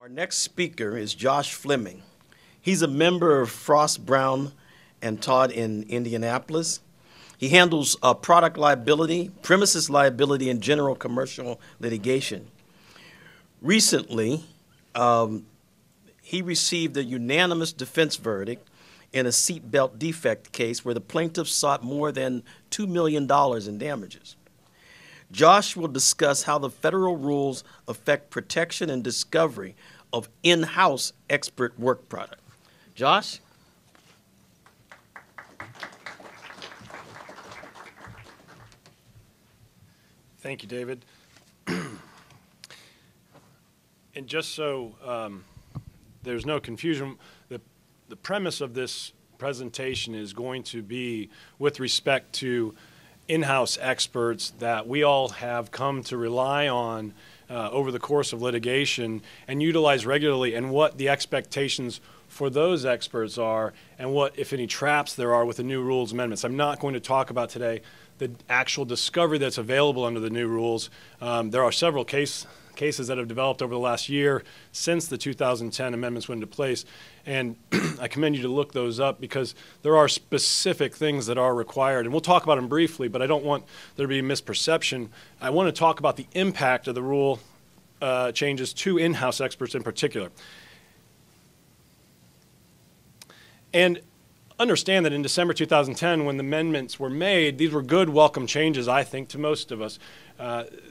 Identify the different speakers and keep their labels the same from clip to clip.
Speaker 1: Our next speaker is Josh Fleming. He's a member of Frost, Brown, and Todd in Indianapolis. He handles product liability, premises liability, and general commercial litigation. Recently, he received a unanimous defense verdict in a seatbelt defect case where the plaintiff sought more than $2 million in damages. Josh will discuss how the federal rules affect protection and discovery of in-house expert work product. Josh?
Speaker 2: Thank you, David. And just so there's no confusion, the premise of this presentation is going to be with respect to in-house experts that we all have come to rely on over the course of litigation and utilize regularly, and what the expectations for those experts are and what, if any, traps there are with the new rules amendments. I'm not going to talk about today the actual discovery that's available under the new rules. There are several cases that have developed over the last year since the 2010 amendments went into place, and I commend you to look those up because there are specific things that are required, and we'll talk about them briefly, but I don't want there to be a misperception. I want to talk about the impact of the rule changes to in-house experts in particular. And understand that in December 2010, when the amendments were made, these were good, welcome changes, I think, to most of us.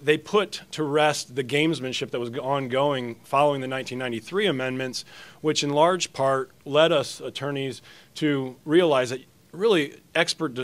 Speaker 2: They put to rest the gamesmanship that was ongoing following the 1993 amendments, which in large part led us attorneys to realize that really expert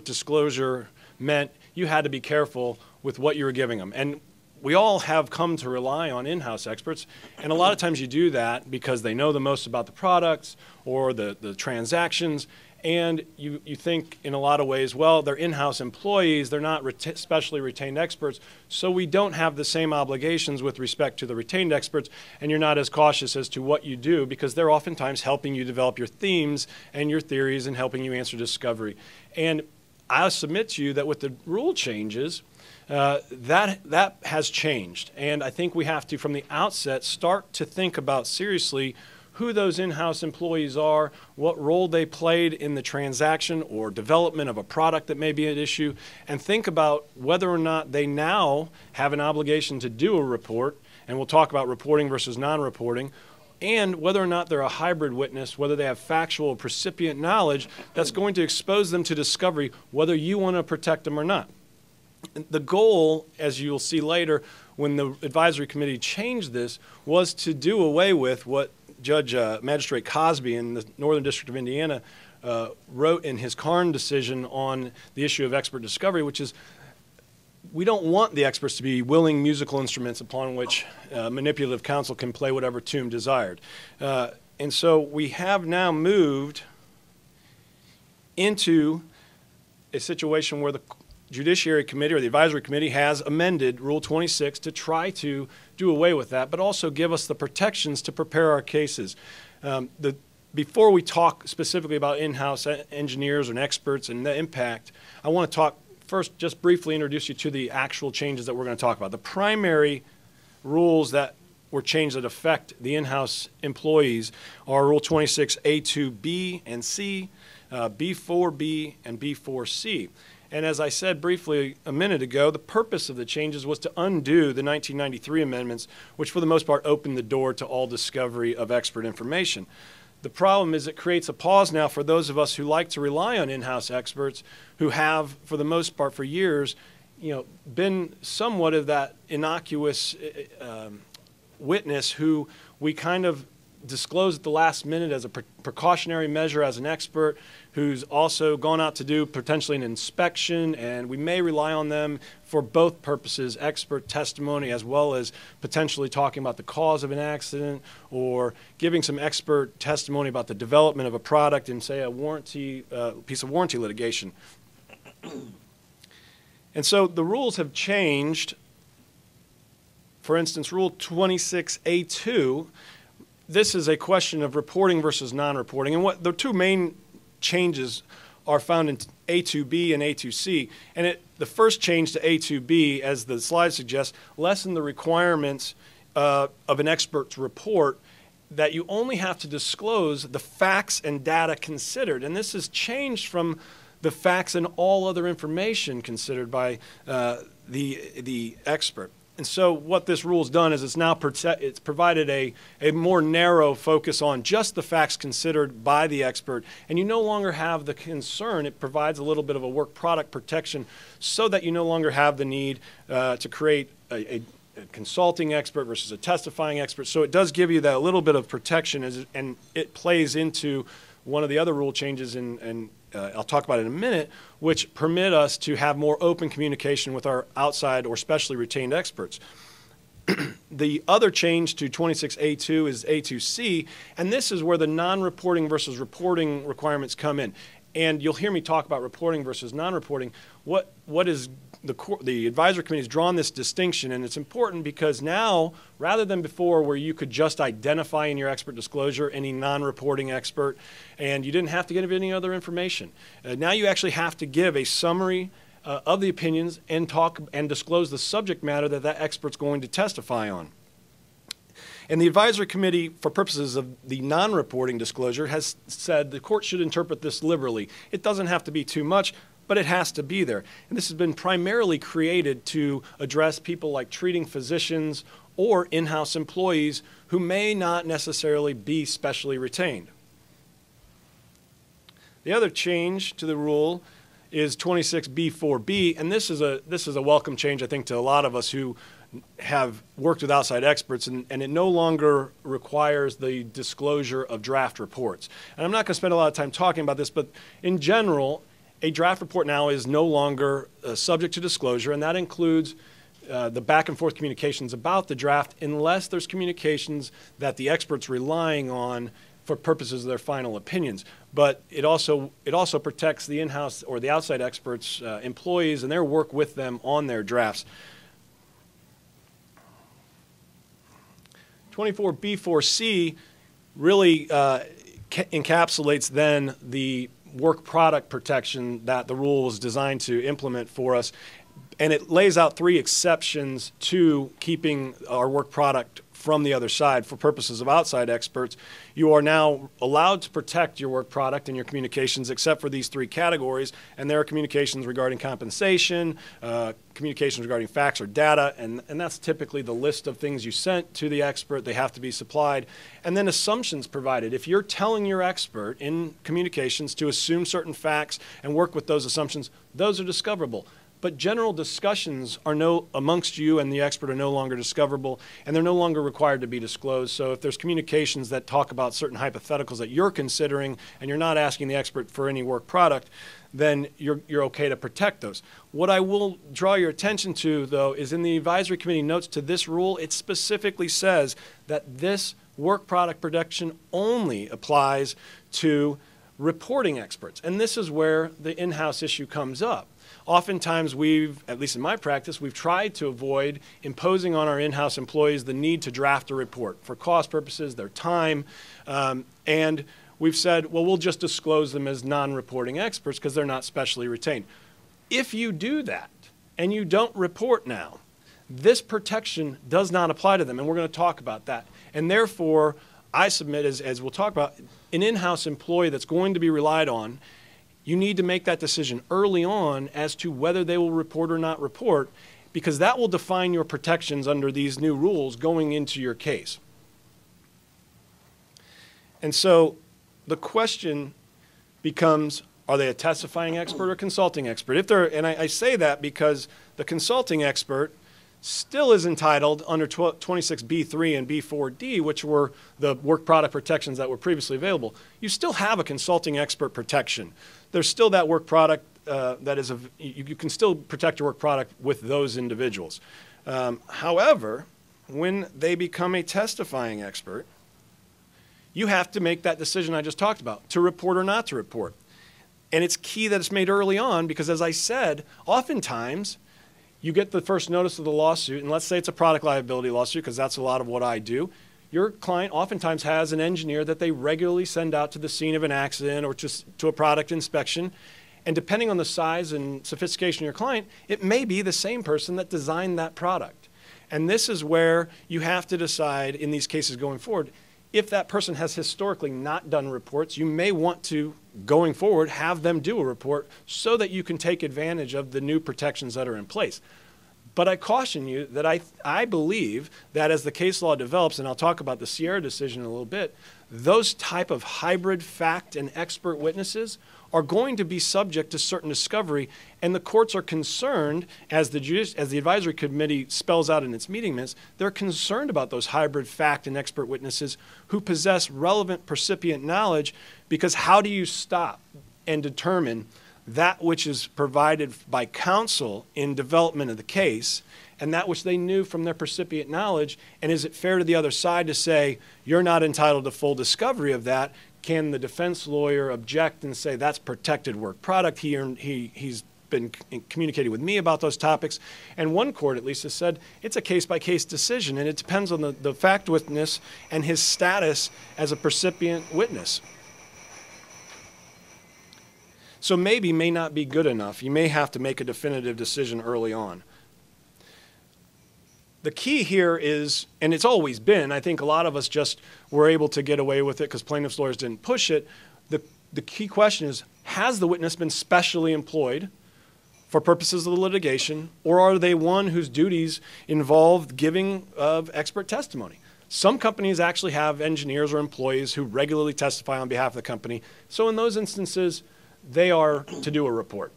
Speaker 2: disclosure meant you had to be careful with what you were giving them. And we all have come to rely on in-house experts, and a lot of times you do that because they know the most about the products or the transactions, and you think in a lot of ways, well, they're in-house employees, they're not specially retained experts, so we don't have the same obligations with respect to the retained experts, and you're not as cautious as to what you do because they're oftentimes helping you develop your themes and your theories and helping you answer discovery. And I submit to you that with the rule changes, that has changed, and I think we have to, from the outset, start to think about seriously who those in-house employees are, what role they played in the transaction or development of a product that may be at issue, and think about whether or not they now have an obligation to do a report, and we'll talk about reporting versus non-reporting, and whether or not they're a hybrid witness, whether they have factual or precipient knowledge that's going to expose them to discovery, whether you want to protect them or not. The goal, as you'll see later, when the advisory committee changed this, was to do away with what Judge Magistrate Cosby in the Northern District of Indiana wrote in his Karn decision on the issue of expert discovery, which is we don't want the experts to be willing musical instruments upon which manipulative counsel can play whatever tune desired. And so we have now moved into a situation where the Judiciary Committee or the Advisory Committee has amended Rule 26 to try to do away with that, but also give us the protections to prepare our cases. Before we talk specifically about in-house engineers and experts and the impact, I want to talk first, just briefly introduce you to the actual changes that we're going to talk about. The primary rules that were changed that affect the in-house employees are Rule 26A2B and C, B4B, and B4C. And as I said briefly a minute ago, the purpose of the changes was to undo the 1993 amendments, which for the most part opened the door to all discovery of expert information. The problem is it creates a pause now for those of us who like to rely on in-house experts who have, for the most part for years, been somewhat of that innocuous witness who we kind of disclose at the last minute as a precautionary measure as an expert who's also gone out to do potentially an inspection, and we may rely on them for both purposes, expert testimony as well as potentially talking about the cause of an accident or giving some expert testimony about the development of a product in, say, a warranty, piece of warranty litigation. And so the rules have changed. For instance, Rule 26A2, this is a question of reporting versus non-reporting. And what the two main changes are found in A2B and A2C. And the first change to A2B, as the slide suggests, lessened the requirements of an expert's report that you only have to disclose the facts and data considered. And this has changed from the facts and all other information considered by the expert. And so what this rule has done is it's provided a more narrow focus on just the facts considered by the expert, and you no longer have the concern. It provides a little bit of a work product protection so that you no longer have the need to create a consulting expert versus a testifying expert. So it does give you that little bit of protection, and it plays into one of the other rule changes, and I'll talk about it in a minute, which permit us to have more open communication with our outside or specially retained experts. The other change to 26A2 is A2C, and this is where the non-reporting versus reporting requirements come in. And you'll hear me talk about reporting versus non-reporting. What is the advisory committee has drawn this distinction, and it's important because now, rather than before where you could just identify in your expert disclosure any non-reporting expert and you didn't have to give any other information, now you actually have to give a summary of the opinions and talk and disclose the subject matter that that expert's going to testify on. And the advisory committee, for purposes of the non-reporting disclosure, has said the court should interpret this liberally. It doesn't have to be too much, but it has to be there. And this has been primarily created to address people like treating physicians or in-house employees who may not necessarily be specially retained. The other change to the rule is 26B4B, and this is a welcome change, I think, to a lot of us who have worked with outside experts, and it no longer requires the disclosure of draft reports. And I'm not going to spend a lot of time talking about this, but in general, a draft report now is no longer subject to disclosure, and that includes the back and forth communications about the draft unless there's communications that the expert's relying on for purposes of their final opinions. But it also protects the in-house or the outside experts' employees and their work with them on their drafts. 24B4C really encapsulates then the work product protection that the rule was designed to implement for us. And it lays out 3 exceptions to keeping our work product from the other side. For purposes of outside experts, you are now allowed to protect your work product and your communications except for these 3 categories. And there are communications regarding compensation, communications regarding facts or data, and that's typically the list of things you sent to the expert. They have to be supplied. And then assumptions provided. If you're telling your expert in communications to assume certain facts and work with those assumptions, those are discoverable. But general discussions are amongst you and the expert are no longer discoverable, and they're no longer required to be disclosed. So if there's communications that talk about certain hypotheticals that you're considering and you're not asking the expert for any work product, then you're okay to protect those. What I will draw your attention to, though, is in the advisory committee notes to this rule, it specifically says that this work product protection only applies to reporting experts. And this is where the in-house issue comes up. Oftentimes at least in my practice, we've tried to avoid imposing on our in-house employees the need to draft a report for cost purposes, their time, and we've said, well, we'll just disclose them as non-reporting experts because they're not specially retained. If you do that and you don't report now, this protection does not apply to them, and we're going to talk about that. And therefore, I submit, as we'll talk about, an in-house employee that's going to be relied on, you need to make that decision early on as to whether they will report or not report, because that will define your protections under these new rules going into your case. And so the question becomes, are they a testifying expert or consulting expert? And I say that because the consulting expert still is entitled under 26B3 and B4D, which were the work product protections that were previously available. You still have a consulting expert protection. There's still that work product you can still protect your work product with those individuals. However, when they become a testifying expert, you have to make that decision I just talked about, to report or not to report. And it's key that it's made early on because, as I said, oftentimes you get the first notice of the lawsuit, and let's say it's a product liability lawsuit because that's a lot of what I do. Your client oftentimes has an engineer that they regularly send out to the scene of an accident or just to a product inspection. And depending on the size and sophistication of your client, it may be the same person that designed that product. And this is where you have to decide in these cases going forward, if that person has historically not done reports, you may want to, going forward, have them do a report so that you can take advantage of the new protections that are in place. But I caution you that I believe that as the case law develops, and I'll talk about the Sierra decision in a little bit, those type of hybrid fact and expert witnesses are going to be subject to certain discovery, and the courts are concerned, as the advisory committee spells out in its meeting minutes, they're concerned about those hybrid fact and expert witnesses who possess relevant percipient knowledge, because how do you stop and determine that which is provided by counsel in development of the case and that which they knew from their percipient knowledge, and is it fair to the other side to say, you're not entitled to full discovery of that? Can the defense lawyer object and say that's protected work product? He's been communicating with me about those topics. And one court at least has said it's a case-by-case decision, and it depends on the fact witness and his status as a percipient witness. So maybe may not be good enough. You may have to make a definitive decision early on. The key here is, and it's always been, I think a lot of us just were able to get away with it because plaintiffs' lawyers didn't push it. The key question is, has the witness been specially employed for purposes of the litigation, or are they one whose duties involve giving of expert testimony? Some companies actually have engineers or employees who regularly testify on behalf of the company. So in those instances, they are to do a report.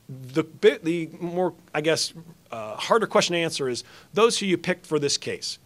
Speaker 2: The more, I guess, harder question to answer is those who you picked for this case.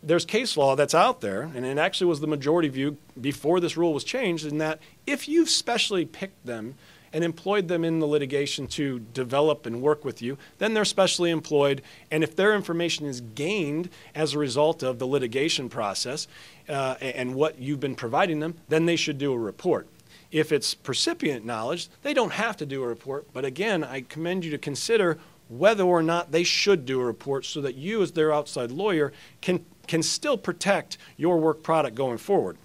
Speaker 2: There's case law that's out there, and it actually was the majority view before this rule was changed, in that if you've specially picked them and employed them in the litigation to develop and work with you, then they're specially employed. And if their information is gained as a result of the litigation process and what you've been providing them, then they should do a report. If it's percipient knowledge, they don't have to do a report. But again, I commend you to consider whether or not they should do a report so that you, as their outside lawyer, can still protect your work product going forward.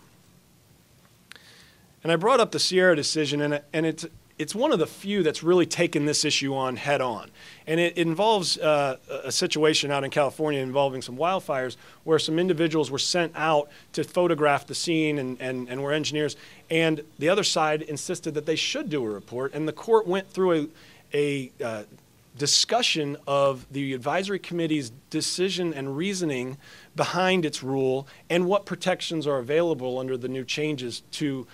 Speaker 2: And I brought up the Sierra decision, and it's one of the few that's really taken this issue on head on. And it involves a situation out in California involving some wildfires where some individuals were sent out to photograph the scene and were engineers. And the other side insisted that they should do a report. And the court went through a discussion of the advisory committee's decision and reasoning behind its rule and what protections are available under the new changes to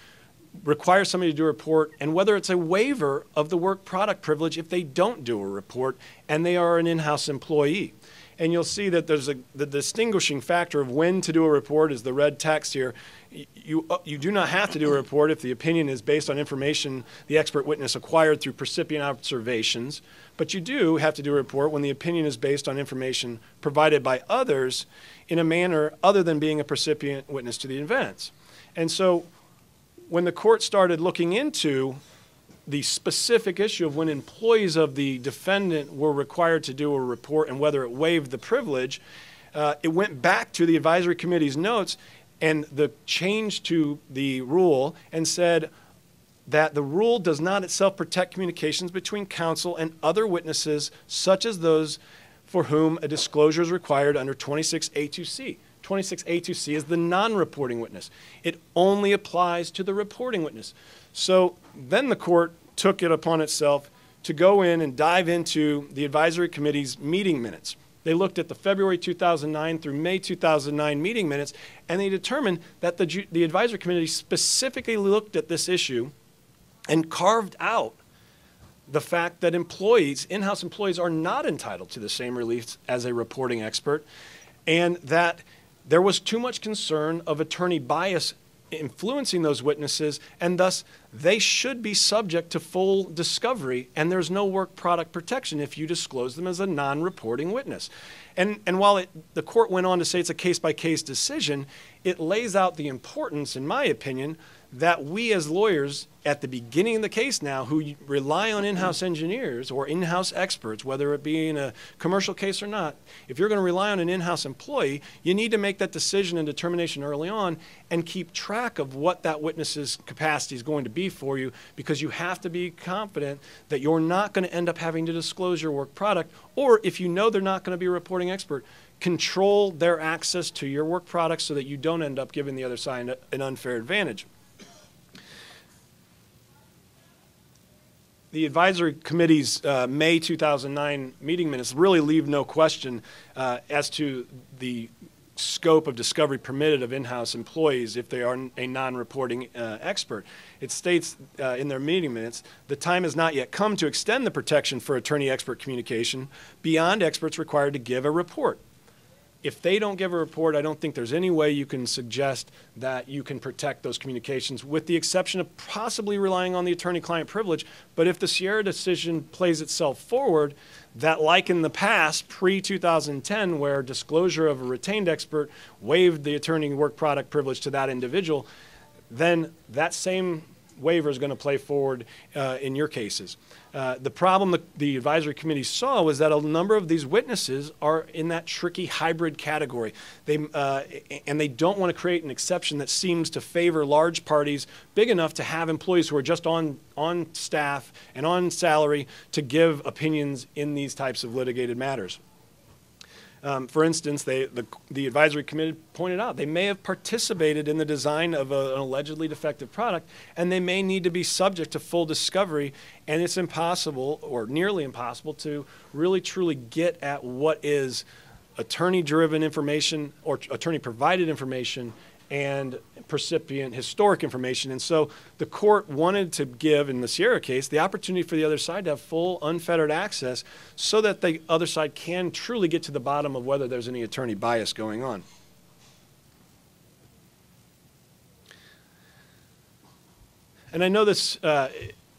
Speaker 2: require somebody to do a report, and whether it's a waiver of the work product privilege if they don't do a report and they are an in-house employee. And you'll see that there's the distinguishing factor of when to do a report is the red text here. You do not have to do a report if the opinion is based on information the expert witness acquired through percipient observations, but you do have to do a report when the opinion is based on information provided by others in a manner other than being a percipient witness to the events. And so when the court started looking into the specific issue of when employees of the defendant were required to do a report and whether it waived the privilege, it went back to the advisory committee's notes and the change to the rule and said that the rule does not itself protect communications between counsel and other witnesses such as those for whom a disclosure is required under 26A2C. 26A2C is the non-reporting witness. It only applies to the reporting witness. So then the court took it upon itself to go in and dive into the advisory committee's meeting minutes. They looked at the February 2009 through May 2009 meeting minutes, and they determined that the advisory committee specifically looked at this issue and carved out the fact that employees, in-house employees, are not entitled to the same relief as a reporting expert, and that there was too much concern of attorney bias influencing those witnesses, and thus they should be subject to full discovery, and there's no work product protection if you disclose them as a non-reporting witness. And while the court went on to say it's a case-by-case decision, it lays out the importance, in my opinion, that we as lawyers at the beginning of the case now, who rely on in-house engineers or in-house experts, whether it be in a commercial case or not, if you're going to rely on an in-house employee, you need to make that decision and determination early on and keep track of what that witness's capacity is going to be for you, because you have to be confident that you're not going to end up having to disclose your work product, or if you know they're not going to be a reporting expert, control their access to your work product so that you don't end up giving the other side an unfair advantage. The advisory committee's May 2009 meeting minutes really leave no question as to the scope of discovery permitted of in-house employees if they are a non-reporting expert. It states in their meeting minutes, the time has not yet come to extend the protection for attorney-expert communication beyond experts required to give a report. If they don't give a report, I don't think there's any way you can suggest that you can protect those communications, with the exception of possibly relying on the attorney-client privilege. But if the Sierra decision plays itself forward, that like in the past, pre-2010, where disclosure of a retained expert waived the attorney work product privilege to that individual, then that same waiver is going to play forward in your cases. The problem the advisory committee saw was that a number of these witnesses are in that tricky hybrid category. And they don't want to create an exception that seems to favor large parties big enough to have employees who are just on staff and on salary to give opinions in these types of litigated matters. For instance, the advisory committee pointed out they may have participated in the design of an allegedly defective product, and they may need to be subject to full discovery, and it's impossible or nearly impossible to really truly get at what is attorney-driven information or attorney-provided information and percipient historic information. And so the court wanted to give, in the Sierra case, the opportunity for the other side to have full, unfettered access so that the other side can truly get to the bottom of whether there's any attorney bias going on. And I know this,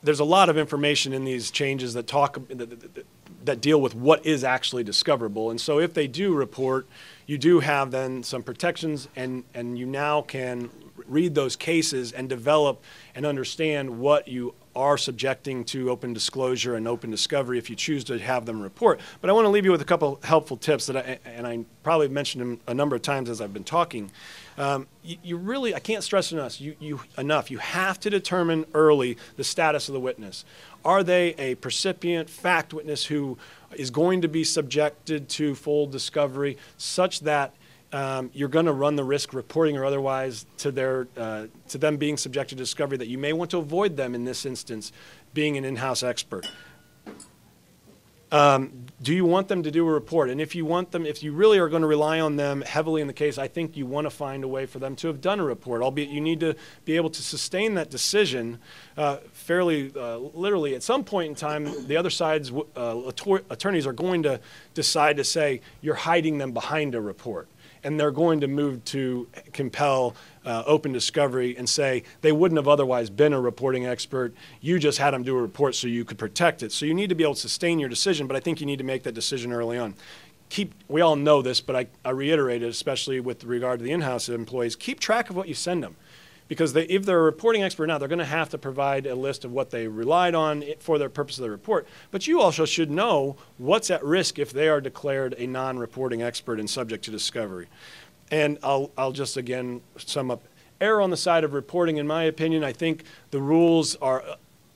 Speaker 2: there's a lot of information in these changes that that deal with what is actually discoverable. And so if they do report, you do have then some protections, and you now can read those cases and develop and understand what you are subjecting to open disclosure and open discovery if you choose to have them report. But I want to leave you with a couple helpful tips that I probably mentioned them a number of times as I've been talking. You really, I can't stress enough, you have to determine early the status of the witness. Are they a percipient fact witness who is going to be subjected to full discovery such that you're going to run the risk, reporting or otherwise, to them being subjected to discovery, that you may want to avoid them in this instance being an in-house expert? Do you want them to do a report? And if you want them, if you really are going to rely on them heavily in the case, I think you want to find a way for them to have done a report, albeit you need to be able to sustain that decision fairly literally. At some point in time, the other side's attorneys are going to decide to say, you're hiding them behind a report. And they're going to move to compel open discovery and say they wouldn't have otherwise been a reporting expert. You just had them do a report so you could protect it. So you need to be able to sustain your decision, but I think you need to make that decision early on. We all know this, but I reiterate it, especially with regard to the in-house employees. Keep track of what you send them. Because if they're a reporting expert now, they're going to have to provide a list of what they relied on for their purpose of the report. But you also should know what's at risk if they are declared a non-reporting expert and subject to discovery. And I'll just again sum up. Err on the side of reporting, in my opinion. I think the rules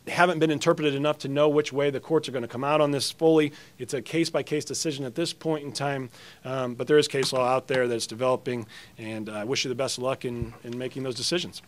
Speaker 2: haven't been interpreted enough to know which way the courts are going to come out on this fully. It's a case-by-case decision at this point in time, but there is case law out there that's developing, and I wish you the best of luck in making those decisions.